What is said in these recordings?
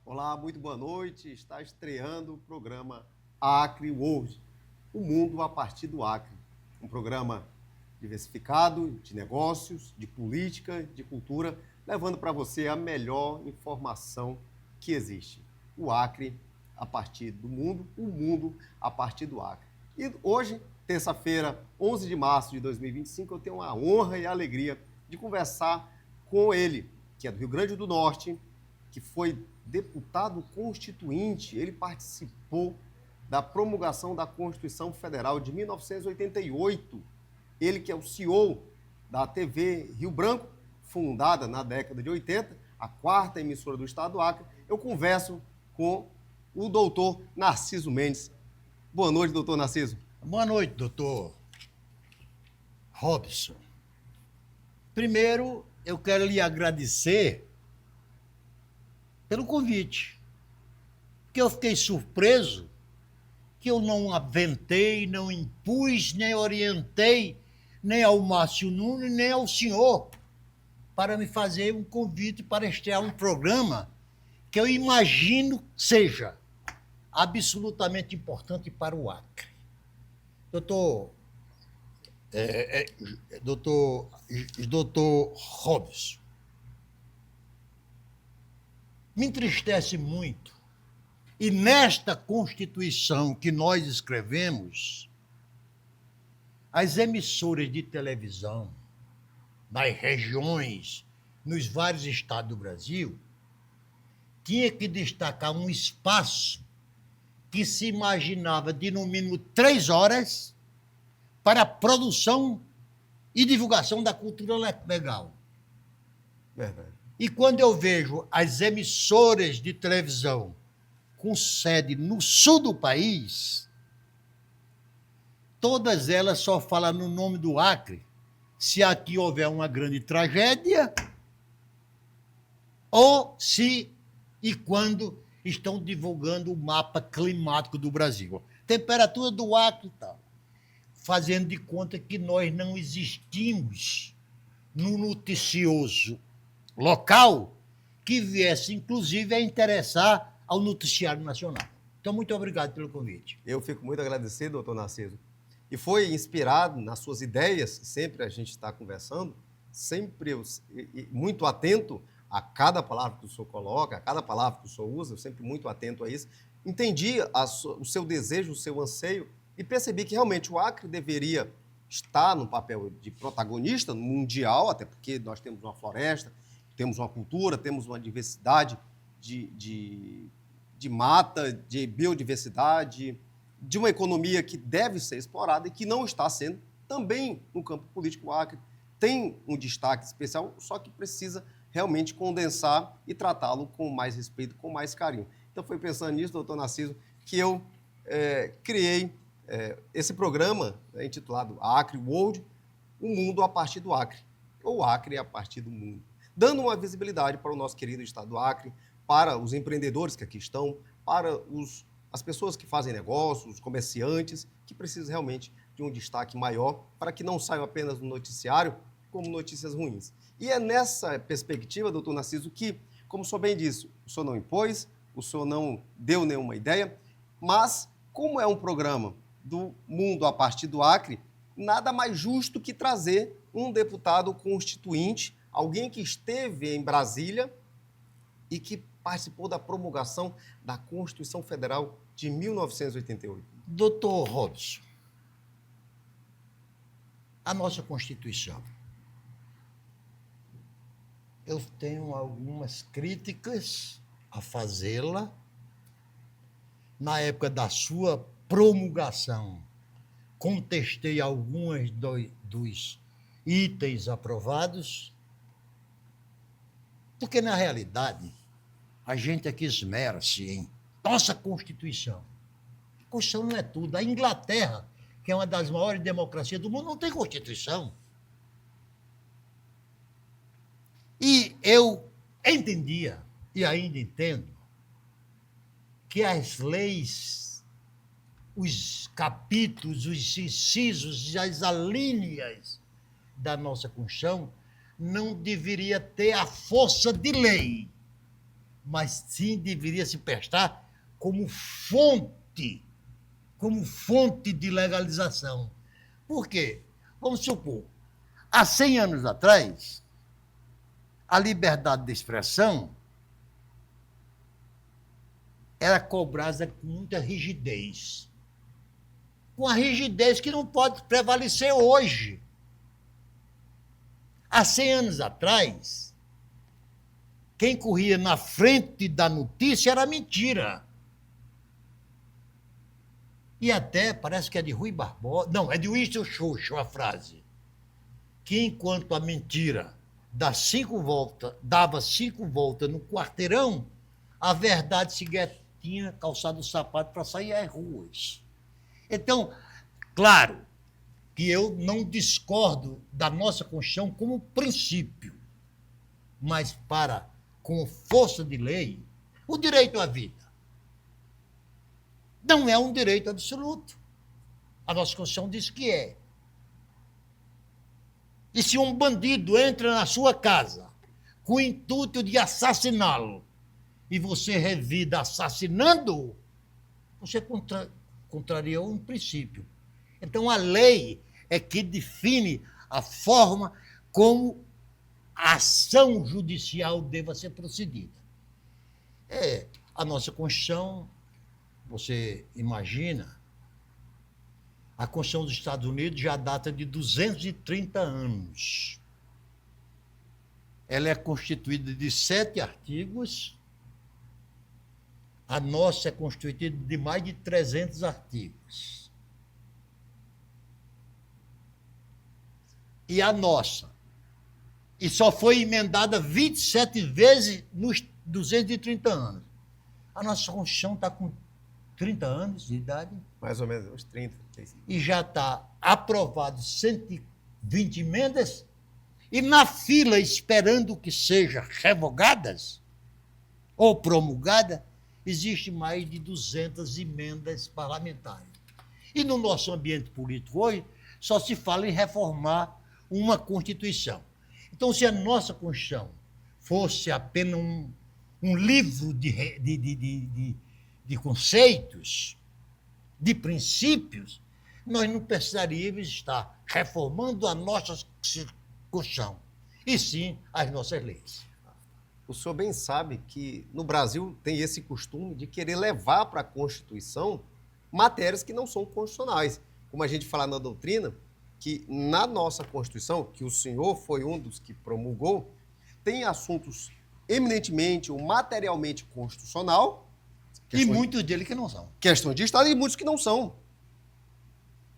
Olá, muito boa noite. Está estreando o programa Acre World, o mundo a partir do Acre. Um programa diversificado de negócios, de política, de cultura, levando para você a melhor informação que existe. O Acre a partir do mundo, o mundo a partir do Acre. E hoje, terça-feira, 11 de março de 2025, eu tenho a honra e a alegria de conversar com ele, que é do Rio Grande do Norte, que foi deputado constituinte. Ele participou da promulgação da Constituição Federal de 1988. Ele que é o CEO da TV Rio Branco, fundada na década de 80, a quarta emissora do estado do Acre. Eu converso com o doutor Narciso Mendes. Boa noite, doutor Narciso. Boa noite, doutor Robson. Primeiro, eu quero lhe agradecer pelo convite, porque eu fiquei surpreso que eu não aventei, não impus, nem orientei, nem ao Márcio Nunes, nem ao senhor, para me fazer um convite para estrear um programa que eu imagino seja absolutamente importante para o Acre. Doutor Robson, me entristece muito. E nesta Constituição que nós escrevemos, as emissoras de televisão nas regiões, nos vários estados do Brasil, tinha que destacar um espaço que se imaginava de no mínimo 3 horas para a produção e divulgação da cultura legal. Verdade. E quando eu vejo as emissoras de televisão com sede no sul do país, todas elas só falam no nome do Acre se aqui houver uma grande tragédia ou se e quando estão divulgando o mapa climático do Brasil. Temperatura do Acre e tal. Fazendo de conta que nós não existimos no noticioso local que viesse, inclusive, a interessar ao noticiário nacional. Então, muito obrigado pelo convite. Eu fico muito agradecido, doutor Narciso. E foi inspirado nas suas ideias, sempre a gente está conversando, sempre muito atento a cada palavra que o senhor coloca, a cada palavra que o senhor usa, eu sempre muito atento a isso. Entendi o seu desejo, o seu anseio, e percebi que realmente o Acre deveria estar no papel de protagonista mundial, até porque nós temos uma floresta, temos uma cultura, temos uma diversidade de mata, de biodiversidade, de uma economia que deve ser explorada e que não está sendo. Também no campo político, o Acre tem um destaque especial, só que precisa realmente condensar e tratá-lo com mais respeito, com mais carinho. Então, foi pensando nisso, doutor Narciso, que eu criei esse programa, intitulado Acre World, o mundo a partir do Acre, ou Acre a partir do mundo, dando uma visibilidade para o nosso querido estado do Acre, para os empreendedores que aqui estão, para as pessoas que fazem negócios, os comerciantes, que precisam realmente de um destaque maior, para que não saiam apenas no noticiário como notícias ruins. E é nessa perspectiva, doutor Narciso, que, como o senhor bem disse, o senhor não impôs, o senhor não deu nenhuma ideia, mas, como é um programa do mundo a partir do Acre, nada mais justo que trazer um deputado constituinte, alguém que esteve em Brasília e que participou da promulgação da Constituição Federal de 1988. Doutor Robson, a nossa Constituição, eu tenho algumas críticas a fazê-la. Na época da sua promulgação, contestei alguns dos itens aprovados, porque, na realidade, a gente aqui esmera-se em nossa Constituição. A Constituição não é tudo. A Inglaterra, que é uma das maiores democracias do mundo, não tem Constituição. E eu entendia, e ainda entendo, que as leis, os capítulos, os incisos e as alíneas da nossa Constituição não deveria ter a força de lei, mas sim deveria se prestar como fonte de legalização. Por quê? Vamos supor, há 100 anos atrás, a liberdade de expressão era cobrada com muita rigidez. Com a rigidez que não pode prevalecer hoje. Há 100 anos atrás, quem corria na frente da notícia era a mentira. E até, parece que é de Rui Barbosa, não, é de Winston Churchill a frase, que enquanto a mentira dava 5 voltas no quarteirão, a verdade sequer tinha calçado o sapato para sair às ruas. Então, claro que eu não discordo da nossa Constituição como princípio, mas com força de lei, o direito à vida não é um direito absoluto. A nossa Constituição diz que é. E se um bandido entra na sua casa com o intuito de assassiná-lo e você revida assassinando-o, você contraria um princípio. Então, a lei é que define a forma como a ação judicial deva ser procedida. A nossa Constituição, você imagina, a Constituição dos Estados Unidos já data de 230 anos. Ela é constituída de 7 artigos. A nossa é constituída de mais de 300 artigos. E a nossa. E só foi emendada 27 vezes nos 230 anos. A nossa Constituição está com 30 anos de idade. Mais ou menos, uns 30, 35. E já está aprovado 120 emendas. E na fila, esperando que sejam revogadas ou promulgadas, existe mais de 200 emendas parlamentares. E no nosso ambiente político hoje, só se fala em reformar uma Constituição. Então, se a nossa Constituição fosse apenas um livro de conceitos, de princípios, nós não precisaríamos estar reformando a nossa Constituição, e sim as nossas leis. O senhor bem sabe que no Brasil tem esse costume de querer levar para a Constituição matérias que não são constitucionais. Como a gente fala na doutrina, que na nossa Constituição, que o senhor foi um dos que promulgou, tem assuntos eminentemente ou materialmente constitucional. E muitos deles que não são. Questão de Estado e muitos que não são.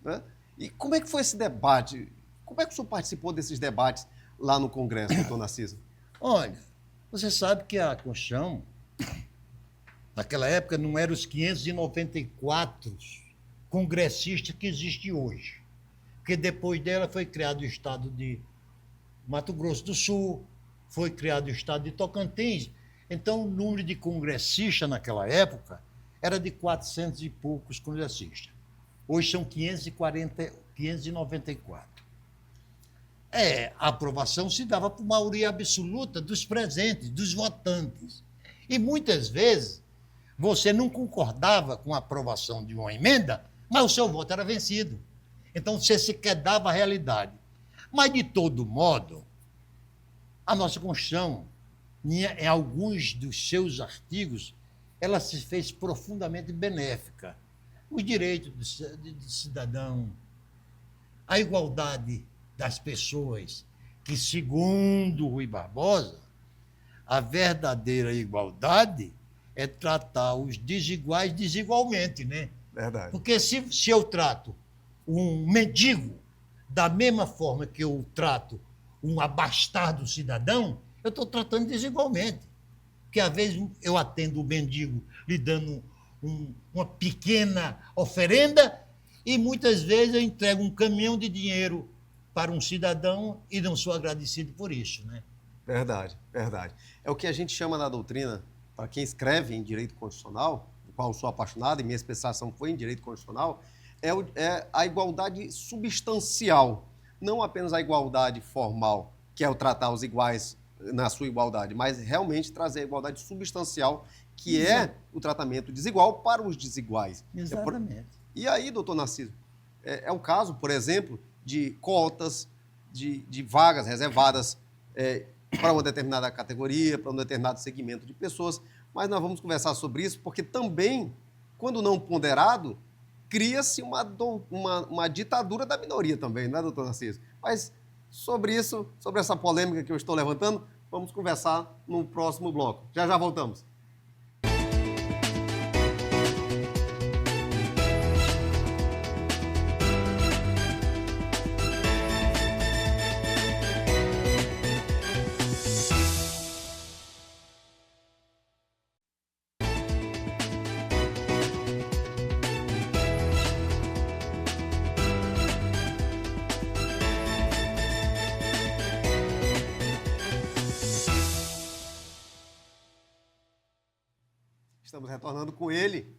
Né? E como é que foi esse debate? Como é que o senhor participou desses debates lá no Congresso, doutor Narciso? Olha, você sabe que a Constituição, naquela época, não eram os 594 congressistas que existem hoje. Porque depois dela foi criado o Estado de Mato Grosso do Sul, foi criado o Estado de Tocantins. Então, o número de congressistas naquela época era de 400 e poucos congressistas. Hoje são 594. A aprovação se dava por maioria absoluta dos presentes, dos votantes. E muitas vezes você não concordava com a aprovação de uma emenda, mas o seu voto era vencido. Então você sequer dava a realidade. Mas, de todo modo, a nossa Constituição, em alguns dos seus artigos, ela se fez profundamente benéfica. Os direitos do cidadão, a igualdade das pessoas, que, segundo Rui Barbosa, a verdadeira igualdade é tratar os desiguais desigualmente, né? Verdade. Porque se eu trato um mendigo da mesma forma que eu trato um abastado cidadão, eu estou tratando desigualmente. Porque, às vezes, eu atendo o mendigo lhe dando uma pequena oferenda e, muitas vezes, eu entrego um caminhão de dinheiro para um cidadão e não sou agradecido por isso, né? Verdade, verdade. É o que a gente chama na doutrina, para quem escreve em direito constitucional, do qual eu sou apaixonado e minha especialização foi em direito constitucional, é a igualdade substancial, não apenas a igualdade formal, que é o tratar os iguais na sua igualdade, mas realmente trazer a igualdade substancial, que é o tratamento desigual para os desiguais. Exatamente. E aí, doutor Narciso, é o caso, por exemplo, de cotas, de vagas reservadas para uma determinada categoria, para um determinado segmento de pessoas, mas nós vamos conversar sobre isso, porque também, quando não ponderado, cria-se uma ditadura da minoria também, não é, doutor Narciso? Mas sobre isso, sobre essa polêmica que eu estou levantando, vamos conversar no próximo bloco. Já já voltamos. Estamos retornando com ele,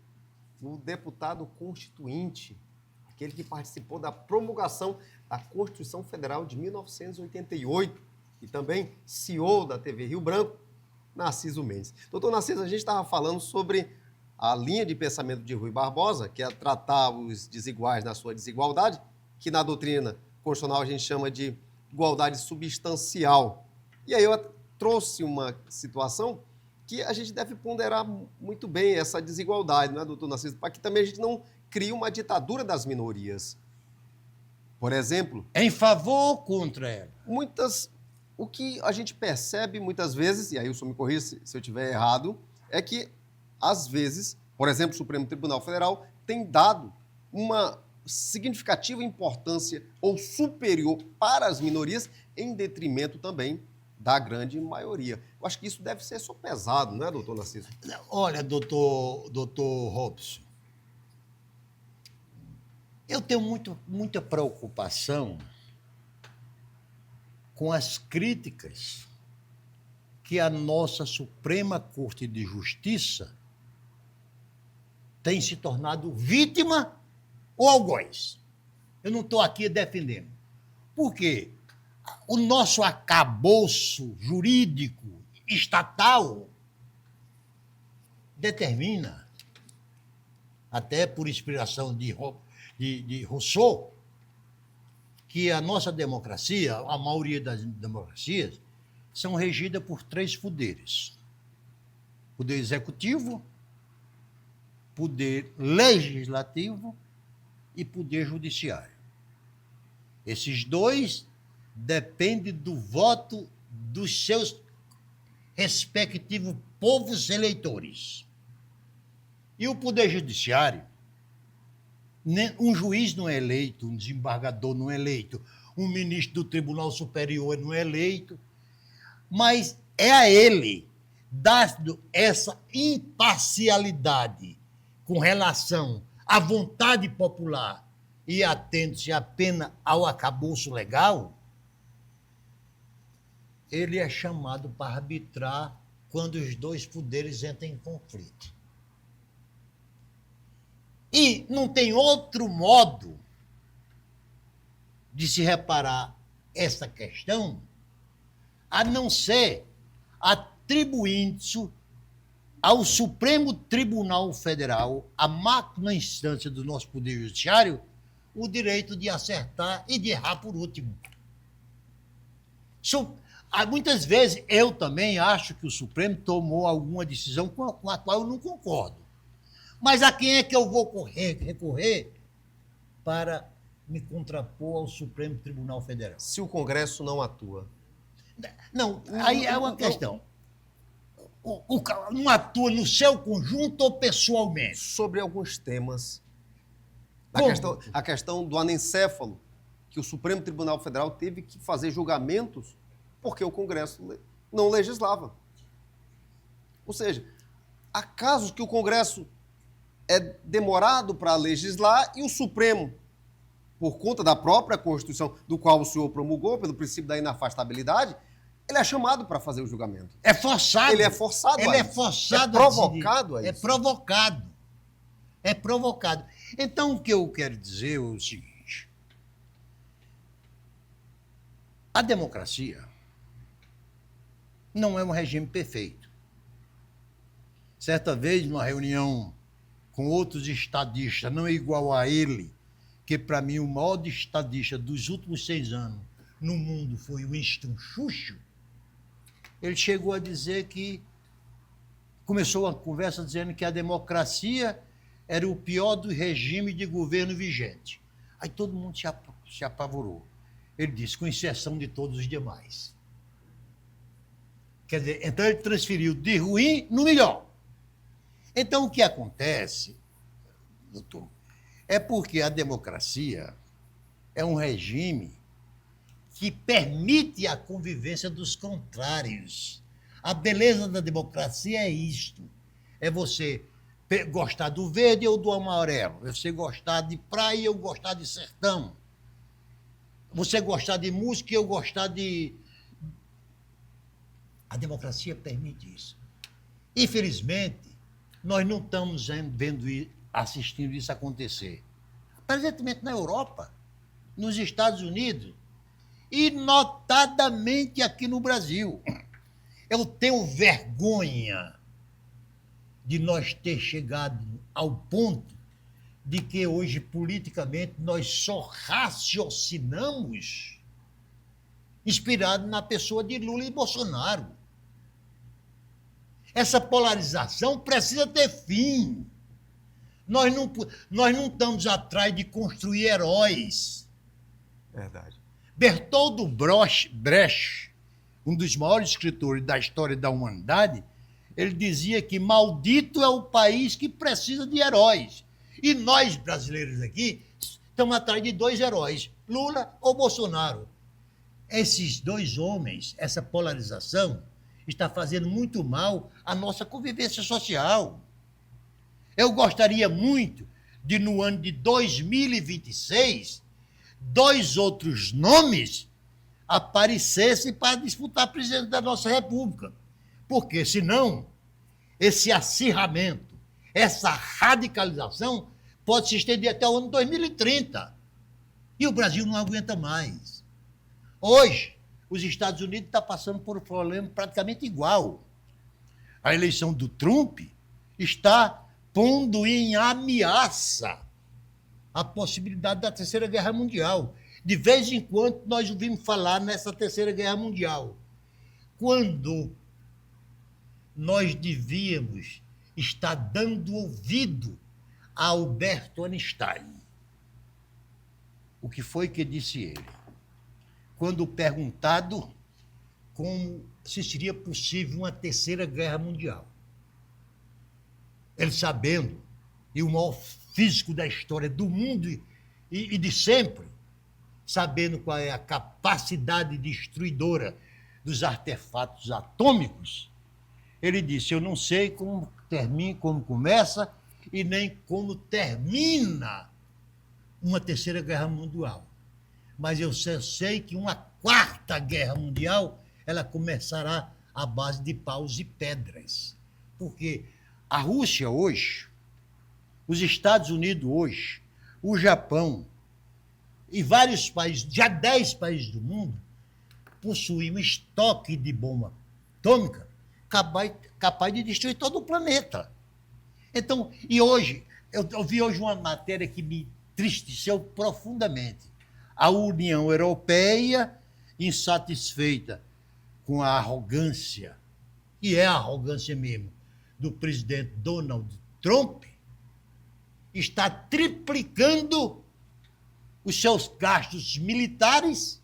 o deputado constituinte, aquele que participou da promulgação da Constituição Federal de 1988 e também CEO da TV Rio Branco, Narciso Mendes. Doutor Narciso, a gente estava falando sobre a linha de pensamento de Rui Barbosa, que é tratar os desiguais na sua desigualdade, que na doutrina constitucional a gente chama de igualdade substancial. E aí eu trouxe uma situação que a gente deve ponderar muito bem essa desigualdade, não é, doutor Narciso? Para que também a gente não crie uma ditadura das minorias. Por exemplo... Em favor ou contra ela? O que a gente percebe muitas vezes, e aí o senhor me corrija se eu estiver errado, é que, às vezes, por exemplo, o Supremo Tribunal Federal tem dado uma significativa importância ou superior para as minorias, em detrimento também da grande maioria. Eu acho que isso deve ser sopesado, não é, doutor Narciso? Olha, doutor Robson, eu tenho muita preocupação com as críticas que a nossa Suprema Corte de Justiça tem se tornado vítima ou algoz. Eu não estou aqui defendendo. Por quê? O nosso arcabouço jurídico estatal determina, até por inspiração de Rousseau, que a nossa democracia, a maioria das democracias, são regidas por 3 poderes. Poder executivo, poder legislativo e poder judiciário. Esses 2 dependem do voto dos seus respectivos povos eleitores. E o poder judiciário, um juiz não é eleito, um desembargador não é eleito, um ministro do Tribunal Superior não é eleito, mas é a ele, dado essa imparcialidade com relação à vontade popular e atendo-se apenas ao arcabouço legal, ele é chamado para arbitrar quando os 2 poderes entram em conflito. E não tem outro modo de se reparar essa questão a não ser atribuindo ao Supremo Tribunal Federal, a máxima instância do nosso Poder Judiciário, o direito de acertar e de errar por último. Muitas vezes eu também acho que o Supremo tomou alguma decisão com a qual eu não concordo. Mas a quem é que eu vou recorrer para me contrapor ao Supremo Tribunal Federal? Se o Congresso não atua. Não, aí é uma questão. Não atua no seu conjunto ou pessoalmente? Sobre alguns temas. A questão do anencéfalo, que o Supremo Tribunal Federal teve que fazer julgamentos porque o Congresso não legislava. Ou seja, há casos que o Congresso é demorado para legislar e o Supremo, por conta da própria Constituição, do qual o senhor promulgou, pelo princípio da inafastabilidade, ele é chamado para fazer o julgamento. É forçado. Ele é forçado Ele é forçado. É provocado a isso. É provocado. É provocado. Então, o que eu quero dizer é o seguinte. A democracia não é um regime perfeito. Certa vez, numa reunião com outros estadistas, não é igual a ele, que para mim o maior estadista dos últimos 6 anos no mundo foi o Winston Churchill, ele chegou a dizer que, começou a conversa dizendo que a democracia era o pior do regime de governo vigente. Aí todo mundo se apavorou. Ele disse, com exceção de todos os demais. Quer dizer, então ele transferiu de ruim no melhor. Então o que acontece, doutor, é porque a democracia é um regime que permite a convivência dos contrários. A beleza da democracia é isto. É você gostar do verde ou do amarelo. É você gostar de praia ou gostar de sertão. Você gostar de música e eu gostar de... A democracia permite isso. Infelizmente, nós não estamos vendo, assistindo isso acontecer. Presentemente na Europa, nos Estados Unidos e notadamente aqui no Brasil. Eu tenho vergonha de nós ter chegado ao ponto de que hoje, politicamente, nós só raciocinamos inspirado na pessoa de Lula e Bolsonaro. Essa polarização precisa ter fim. Nós não estamos atrás de construir heróis. Verdade. Bertold Brecht, um dos maiores escritores da história da humanidade, ele dizia que maldito é o país que precisa de heróis. E nós, brasileiros aqui, estamos atrás de 2 heróis, Lula ou Bolsonaro. Esses 2 homens, essa polarização, está fazendo muito mal à nossa convivência social. Eu gostaria muito de, no ano de 2026, 2 outros nomes aparecessem para disputar a presidência da nossa República. Porque, senão, esse acirramento, essa radicalização pode se estender até o ano 2030. E o Brasil não aguenta mais. Hoje, os Estados Unidos estão passando por um problema praticamente igual. A eleição do Trump está pondo em ameaça a possibilidade da Terceira Guerra Mundial. De vez em quando, nós ouvimos falar nessa Terceira Guerra Mundial. Quando nós devíamos estar dando ouvido a Albert Einstein. O que foi que disse ele? Quando perguntado como se seria possível uma Terceira Guerra Mundial. Ele sabendo, e o maior físico da história do mundo e de sempre, sabendo qual é a capacidade destruidora dos artefatos atômicos, ele disse, eu não sei como termina, como começa e nem como termina uma Terceira Guerra Mundial. Mas eu sei que uma 4ª Guerra Mundial ela começará à base de paus e pedras. Porque a Rússia hoje, os Estados Unidos hoje, o Japão e vários países, já 10 países do mundo, possuem um estoque de bomba atômica capaz de destruir todo o planeta. Então, e hoje, eu vi hoje uma matéria que me entristeceu profundamente. A União Europeia, insatisfeita com a arrogância, e é a arrogância mesmo, do presidente Donald Trump, está triplicando os seus gastos militares,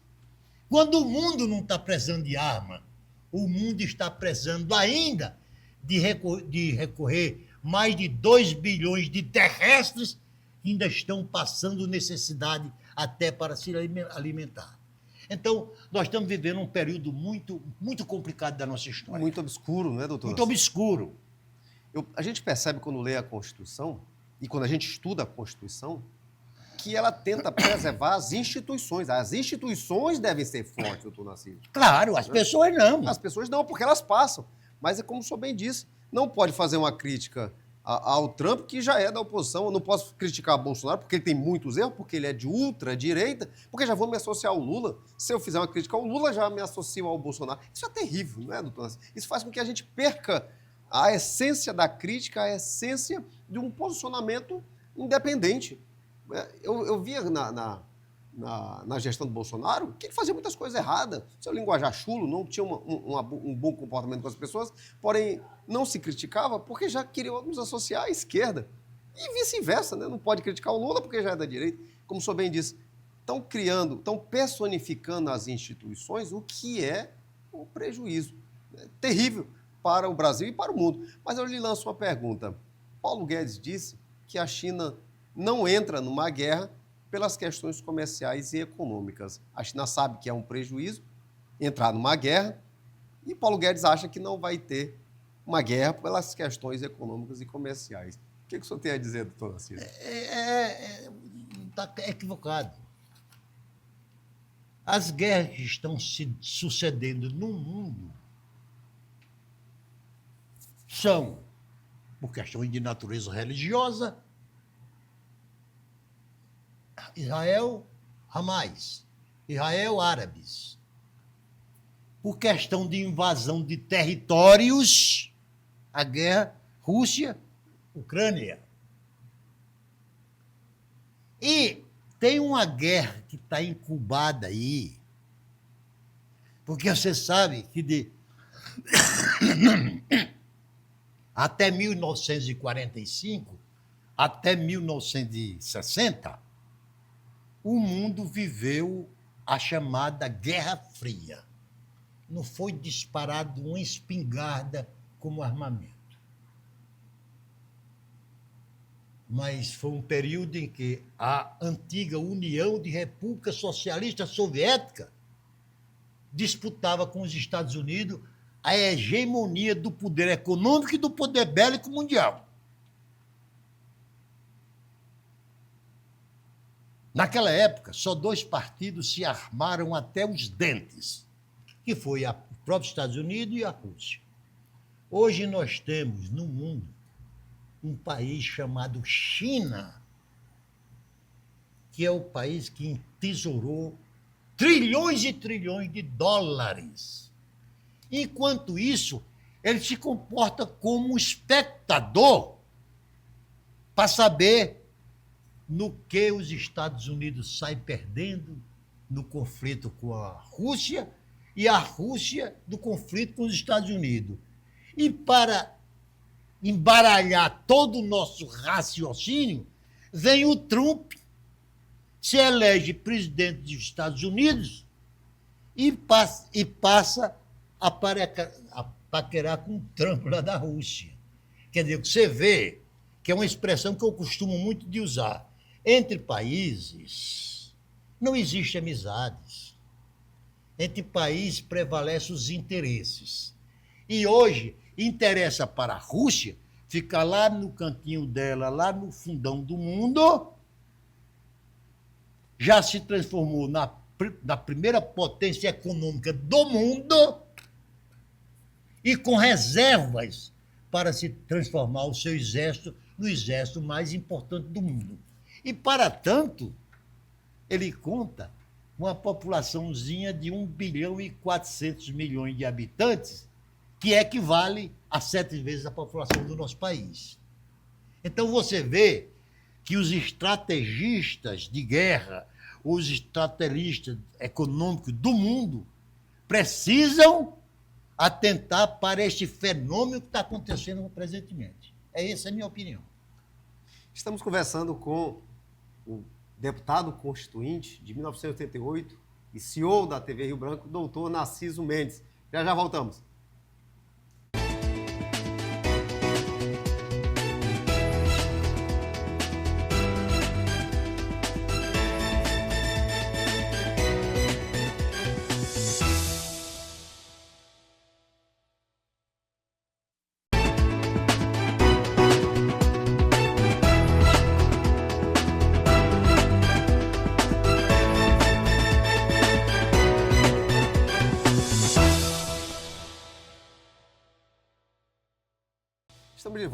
quando o mundo não está precisando de arma. O mundo está precisando ainda de recorrer mais de 2 bilhões de terrestres que ainda estão passando necessidade até para se alimentar. Então, nós estamos vivendo um período muito, muito complicado da nossa história. Muito obscuro, não é, doutor? Muito obscuro. A gente percebe quando lê a Constituição, e quando a gente estuda a Constituição, que ela tenta preservar as instituições. As instituições devem ser fortes, doutor Narciso. Claro, as pessoas não. As pessoas não, porque elas passam. Mas é como o senhor bem disse, não pode fazer uma crítica ao Trump, que já é da oposição. Eu não posso criticar o Bolsonaro porque ele tem muitos erros, porque ele é de ultradireita, porque já vou me associar ao Lula. Se eu fizer uma crítica ao Lula, já me associo ao Bolsonaro. Isso é terrível, não é, doutor? Isso faz com que a gente perca a essência da crítica, a essência de um posicionamento independente. Eu via na gestão do Bolsonaro que ele fazia muitas coisas erradas. Seu linguajar chulo, não tinha um bom comportamento com as pessoas, porém não se criticava porque já queriam nos associar à esquerda. E vice-versa, né? Não pode criticar o Lula porque já é da direita. Como o senhor bem disse, estão personificando as instituições, o que é um prejuízo terrível para o Brasil e para o mundo. Mas eu lhe lanço uma pergunta. Paulo Guedes disse que a China não entra numa guerra pelas questões comerciais e econômicas. A China sabe que é um prejuízo entrar numa guerra e Paulo Guedes acha que não vai ter uma guerra pelas questões econômicas e comerciais. O que o senhor tem a dizer, doutor Narciso? Está equivocado. As guerras que estão se sucedendo no mundo são por questões de natureza religiosa. Israel, Hamas. Israel, árabes. Por questão de invasão de territórios, a guerra Rússia, Ucrânia. E tem uma guerra que está incubada aí, porque você sabe que até 1945, até 1960, o mundo viveu a chamada Guerra Fria. Não foi disparado uma espingarda como armamento. Mas foi um período em que a antiga União de República Socialista Soviética disputava com os Estados Unidos a hegemonia do poder econômico e do poder bélico mundial. Naquela época, só dois partidos se armaram até os dentes, que foi o próprio Estados Unidos e a Rússia. Hoje nós temos no mundo um país chamado China, que é o país que entesourou trilhões e trilhões de dólares. Enquanto isso, ele se comporta como um espectador para saber no que os Estados Unidos saem perdendo no conflito com a Rússia e a Rússia do conflito com os Estados Unidos. E para embaralhar todo o nosso raciocínio, vem o Trump, se elege presidente dos Estados Unidos e passa a paquerar com o Trump lá da Rússia. Quer dizer, você vê que é uma expressão que eu costumo muito de usar. Entre países não existe amizades. Entre países prevalecem os interesses. E hoje interessa para a Rússia ficar lá no cantinho dela, lá no fundão do mundo, já se transformou na primeira potência econômica do mundo e com reservas para se transformar o seu exército no exército mais importante do mundo. E, para tanto, ele conta uma populaçãozinha de 1 bilhão e 400 milhões de habitantes, que equivale a 7 vezes a população do nosso país. Então, você vê que os estrategistas de guerra, os estrategistas econômicos do mundo, precisam atentar para este fenômeno que está acontecendo presentemente. Essa é a minha opinião. Estamos conversando com o deputado constituinte de 1988 e CEO da TV Rio Branco, doutor Narciso Mendes. Já voltamos.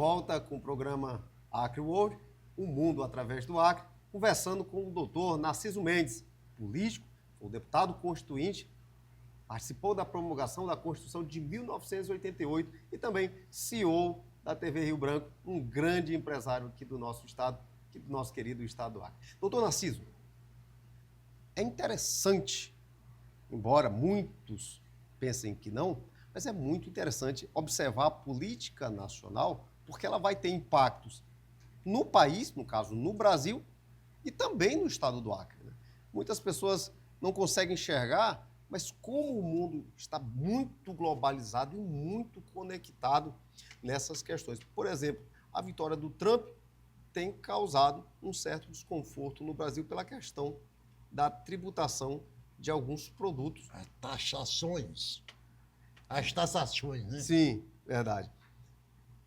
volta com o programa Acre World, o mundo através do Acre, conversando com o doutor Narciso Mendes, político, foi deputado constituinte, participou da promulgação da Constituição de 1988 e também CEO da TV Rio Branco, um grande empresário aqui do nosso estado, aqui do nosso querido estado do Acre. Doutor Narciso, é interessante, embora muitos pensem que não, mas é muito interessante observar a política nacional, porque ela vai ter impactos no país, no caso no Brasil, e também no estado do Acre, né? Muitas pessoas não conseguem enxergar, mas como o mundo está muito globalizado e muito conectado nessas questões. Por exemplo, a vitória do Trump tem causado um certo desconforto no Brasil pela questão da tributação de alguns produtos. As taxações. As taxações, né? Sim, verdade.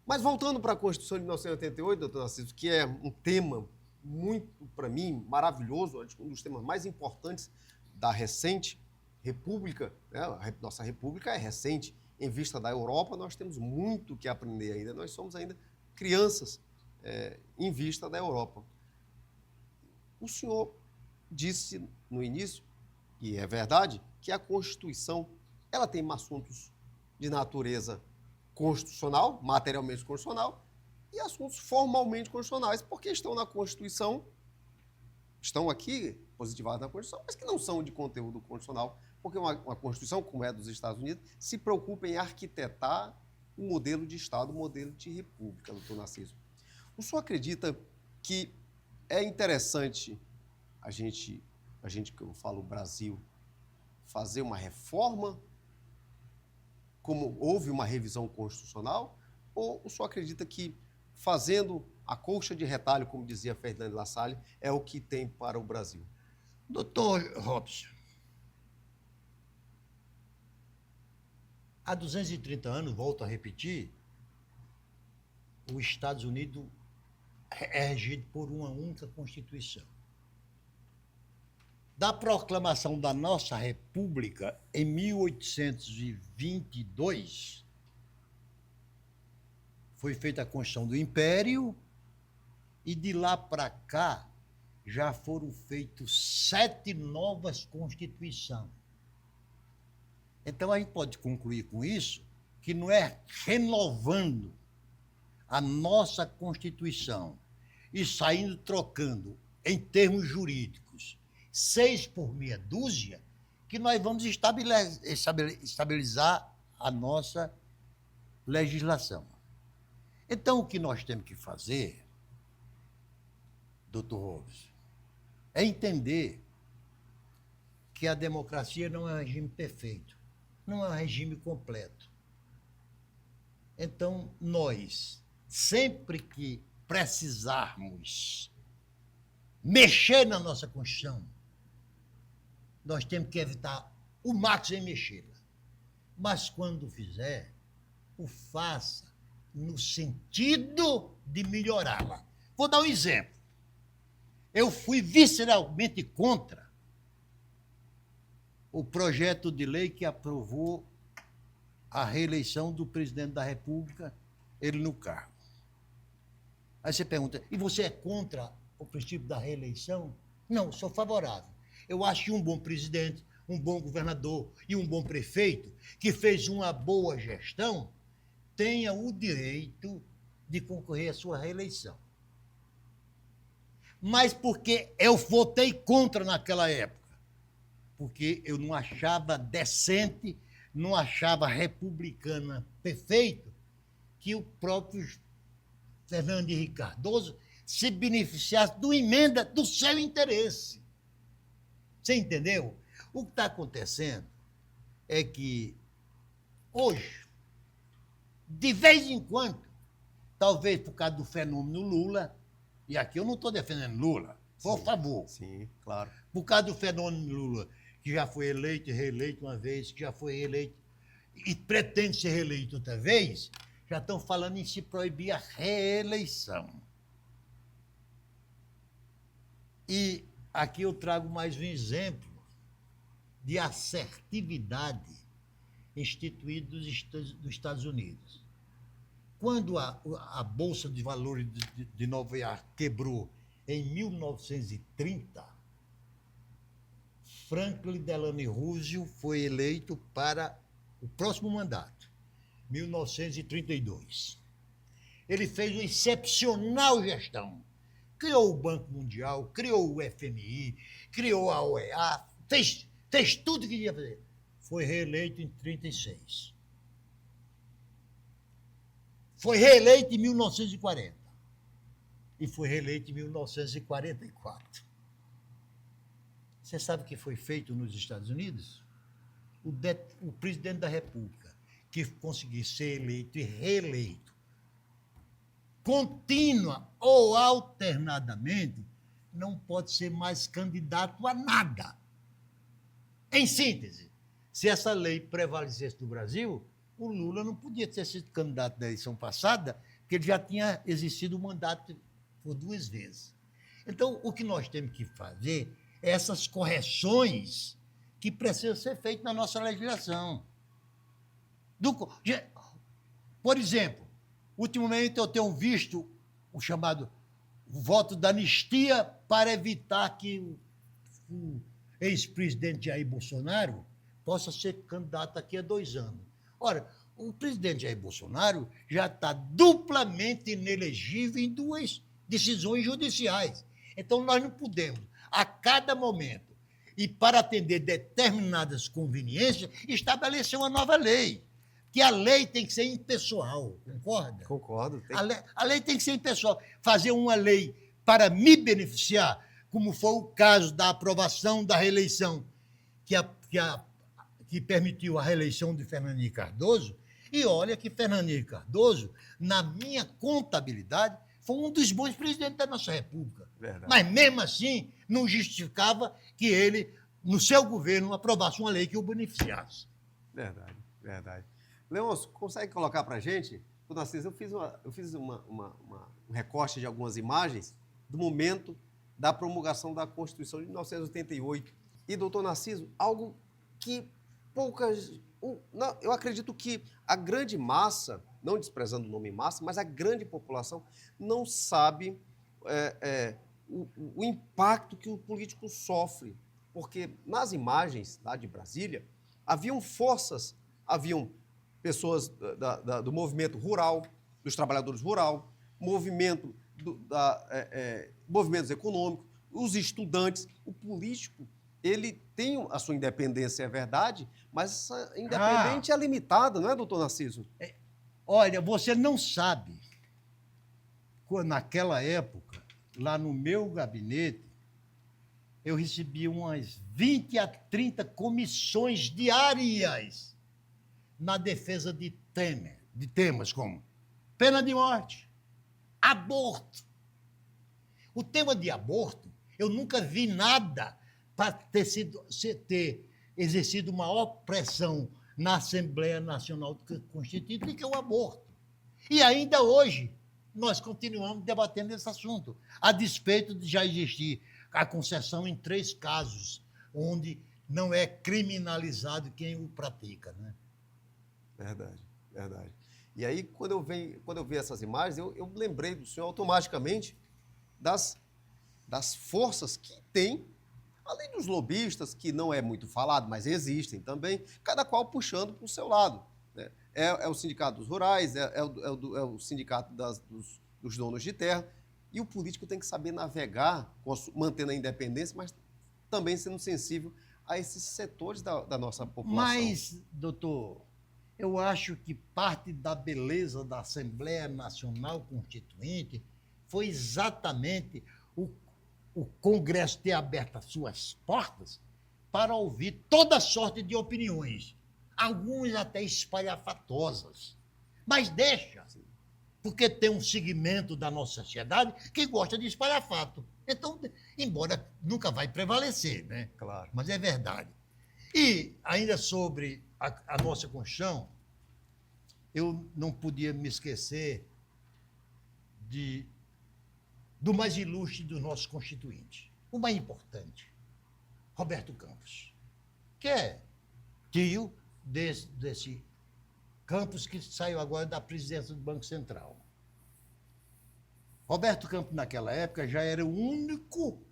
Mas voltando para a Constituição de 1988, doutor Narciso, que é um tema muito, para mim, maravilhoso, um dos temas mais importantes da recente República, né? Nossa República é recente, em vista da Europa, nós temos muito que aprender ainda, nós somos ainda crianças em vista da Europa. O senhor disse no início, e é verdade, que a Constituição ela tem assuntos de natureza constitucional, materialmente constitucional, e assuntos formalmente constitucionais, porque estão na Constituição, estão aqui positivados na Constituição, mas que não são de conteúdo constitucional, porque uma Constituição, como é dos Estados Unidos, se preocupa em arquitetar um modelo de Estado, um modelo de república, doutor Narciso. O senhor acredita que é interessante a gente que eu falo Brasil, fazer uma reforma, como houve uma revisão constitucional, ou o senhor acredita que fazendo a colcha de retalho, como dizia Ferdinand Lassalle, é o que tem para o Brasil? Doutor Robson, há 230 anos, volto a repetir, os Estados Unidos é regido por uma única Constituição. Da proclamação da nossa República em 1822, foi feita a Constituição do Império e de lá para cá já foram feitas 7 novas Constituições. Então a gente pode concluir com isso que não é renovando a nossa Constituição e saindo trocando em termos jurídicos 6 por meia dúzia, que nós vamos estabilizar a nossa legislação. Então, o que nós temos que fazer, doutor Robson, é entender que a democracia não é um regime perfeito, não é um regime completo. Então, nós, sempre que precisarmos mexer na nossa Constituição, nós temos que evitar o máximo em mexê-la. Mas quando fizer, o faça no sentido de melhorá-la. Vou dar um exemplo. Eu fui visceralmente contra o projeto de lei que aprovou a reeleição do presidente da República, ele no cargo. Aí você pergunta, e você é contra o princípio da reeleição? Não, sou favorável. Eu acho que um bom presidente, um bom governador e um bom prefeito que fez uma boa gestão tenha o direito de concorrer à sua reeleição. Mas porque eu votei contra naquela época? Porque eu não achava decente, não achava republicana perfeito que o próprio Fernando Henrique Cardoso se beneficiasse de uma emenda do seu interesse. Você entendeu? O que está acontecendo é que hoje, de vez em quando, talvez por causa do fenômeno Lula, e aqui eu não estou defendendo Lula, por favor. Sim, claro. Por causa do fenômeno Lula, que já foi eleito e reeleito uma vez, que já foi eleito e pretende ser reeleito outra vez, já estão falando em se proibir a reeleição. E aqui eu trago mais um exemplo de assertividade instituído dos Estados Unidos. Quando a Bolsa de Valores de Nova York quebrou em 1930, Franklin Delano Roosevelt foi eleito para o próximo mandato, 1932. Ele fez uma excepcional gestão. Criou o Banco Mundial, criou o FMI, criou a OEA, fez tudo que ia fazer. Foi reeleito em 1936. Foi reeleito em 1940. E foi reeleito em 1944. Você sabe o que foi feito nos Estados Unidos? O presidente da República, que conseguir ser eleito e reeleito, contínua ou alternadamente, não pode ser mais candidato a nada. Em síntese, se essa lei prevalecesse no Brasil, o Lula não podia ter sido candidato na eleição passada, porque ele já tinha existido o mandato por 2 vezes. Então, o que nós temos que fazer é essas correções que precisam ser feitas na nossa legislação. Por exemplo, ultimamente eu tenho visto o chamado voto da anistia para evitar que o ex-presidente Jair Bolsonaro possa ser candidato daqui a 2 anos. Ora, o presidente Jair Bolsonaro já está duplamente inelegível em 2 decisões judiciais. Então, nós não podemos, a cada momento, e para atender determinadas conveniências, estabelecer uma nova lei. Que a lei tem que ser impessoal, concorda? Concordo. A lei tem que ser impessoal. Fazer uma lei para me beneficiar, como foi o caso da aprovação da reeleição, que permitiu a reeleição de Fernando Henrique Cardoso, e olha que Fernando Henrique Cardoso, na minha contabilidade, foi um dos bons presidentes da nossa República. Verdade. Mas, mesmo assim, não justificava que ele, no seu governo, aprovasse uma lei que o beneficiasse. Verdade, verdade. Leôncio, consegue colocar para a gente? Doutor Narciso, eu fiz um recorte de algumas imagens do momento da promulgação da Constituição de 1988. E, doutor Narciso, algo que eu acredito que a grande massa, não desprezando o nome massa, mas a grande população não sabe o impacto que o político sofre. Porque nas imagens lá de Brasília, haviam pessoas do movimento rural, dos trabalhadores rural, movimentos econômicos, os estudantes. O político, ele tem a sua independência, é verdade, mas essa independência é limitada, não é, doutor Narciso? Olha, você não sabe, naquela época, lá no meu gabinete, eu recebia umas 20 a 30 comissões diárias na defesa de temas como pena de morte, aborto. O tema de aborto, eu nunca vi nada para ter exercido uma opressão na Assembleia Nacional Constituinte, que é o aborto. E ainda hoje, nós continuamos debatendo esse assunto, a despeito de já existir a concessão em 3 casos, onde não é criminalizado quem o pratica, né? Verdade, verdade. E aí, quando eu vi essas imagens, eu lembrei do senhor automaticamente das forças que tem, além dos lobistas, que não é muito falado, mas existem também, cada qual puxando para o seu lado, né? É o sindicato dos rurais, é o sindicato dos donos de terra, e o político tem que saber navegar, mantendo a independência, mas também sendo sensível a esses setores da nossa população. Mas, doutor, eu acho que parte da beleza da Assembleia Nacional Constituinte foi exatamente o Congresso ter aberto as suas portas para ouvir toda sorte de opiniões, algumas até espalhafatosas. Mas deixa, porque tem um segmento da nossa sociedade que gosta de espalhafato. Então, embora nunca vai prevalecer, né? Claro. Mas é verdade. E ainda sobre a nossa Constituição, eu não podia me esquecer do mais ilustre dos nossos constituintes, o mais importante, Roberto Campos, que é tio desse Campos, que saiu agora da presidência do Banco Central. Roberto Campos, naquela época, já era o único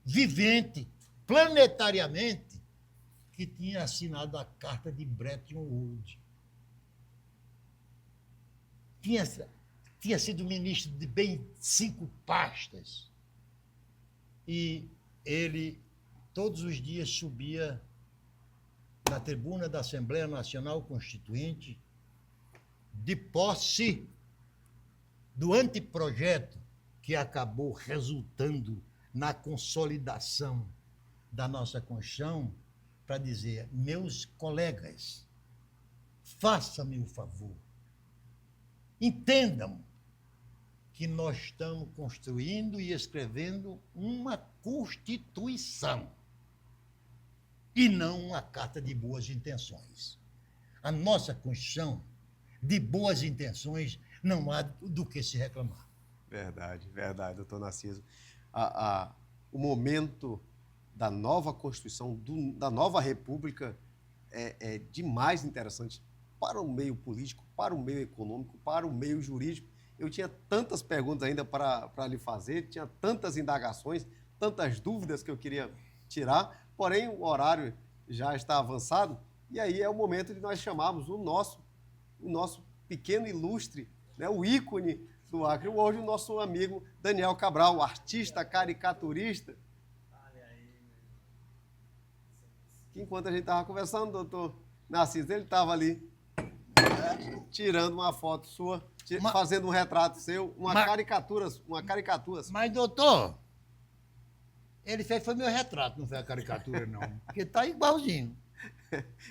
vivente, planetariamente, que tinha assinado a carta de Bretton Woods. Tinha sido ministro de bem 5 pastas. E ele, todos os dias, subia na tribuna da Assembleia Nacional Constituinte, de posse do anteprojeto que acabou resultando na consolidação da nossa Constituição, para dizer: meus colegas, façam-me o favor, entendam que nós estamos construindo e escrevendo uma Constituição e não uma carta de boas intenções. A nossa Constituição, de boas intenções, não há do que se reclamar. Verdade, verdade, doutor Narciso. O momento da nova Constituição, da nova República, é demais interessante para o meio político, para o meio econômico, para o meio jurídico. Eu tinha tantas perguntas ainda para lhe fazer, tinha tantas indagações, tantas dúvidas que eu queria tirar, porém o horário já está avançado, e aí é o momento de nós chamarmos o nosso pequeno ilustre, né, o ícone do Acre, hoje o nosso amigo Daniel Cabral, artista, caricaturista, que enquanto a gente estava conversando, doutor Narciso, ele estava ali tirando uma foto sua, fazendo um retrato seu, uma caricatura. Mas, doutor, ele foi meu retrato, não foi a caricatura, não. Porque está igualzinho.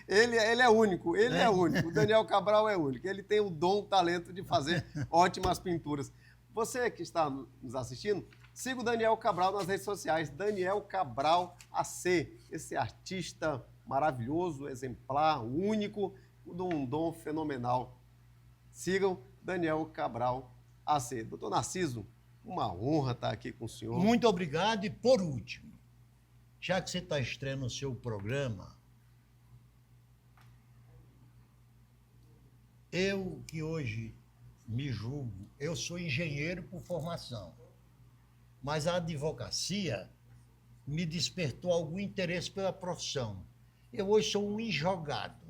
Ele é único, é único. O Daniel Cabral é único. Ele tem o dom, o talento de fazer ótimas pinturas. Você que está nos assistindo, siga o Daniel Cabral nas redes sociais. Daniel Cabral AC, esse artista maravilhoso, exemplar, único, de um dom fenomenal. Sigam Daniel Cabral AC. Doutor Narciso, uma honra estar aqui com o senhor. Muito obrigado. E, por último, já que você está estreando o seu programa, eu que hoje me julgo, eu sou engenheiro por formação, mas a advocacia me despertou algum interesse pela profissão. Eu hoje sou um enjogado,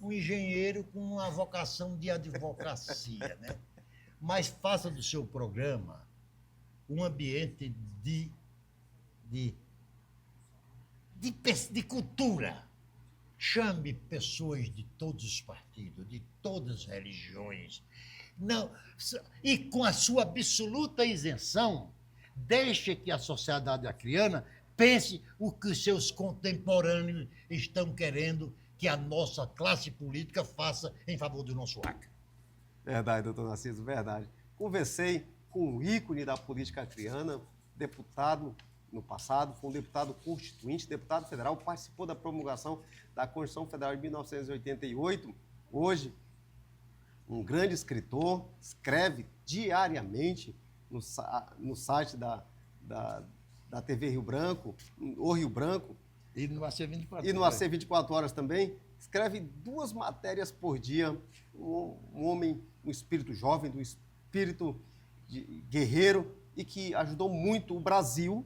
um engenheiro com uma vocação de advocacia, né? Mas faça do seu programa um ambiente de cultura. Chame pessoas de todos os partidos, de todas as religiões. Não, e com a sua absoluta isenção, deixe que a sociedade acreana pense o que os seus contemporâneos estão querendo que a nossa classe política faça em favor do nosso Acre. Verdade, doutor Narciso, verdade. Conversei com um ícone da política acreana, deputado no passado, foi um deputado constituinte, deputado federal, participou da promulgação da Constituição Federal de 1988. Hoje, um grande escritor, escreve diariamente no site da TV Rio Branco, o Rio Branco. E no AC 24 E no AC 24 Horas também. Escreve 2 matérias por dia. Um homem, um espírito jovem, um espírito guerreiro e que ajudou muito o Brasil.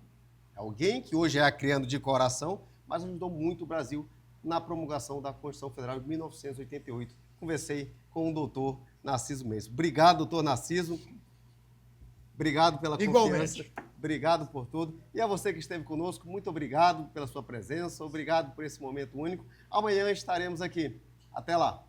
Alguém que hoje é acreano de coração, mas ajudou muito o Brasil na promulgação da Constituição Federal de 1988. Conversei com o doutor Narciso Mendes. Obrigado, doutor Narciso. Obrigado pela confiança. Igualmente. Obrigado por tudo. E a você que esteve conosco, muito obrigado pela sua presença. Obrigado por esse momento único. Amanhã estaremos aqui. Até lá.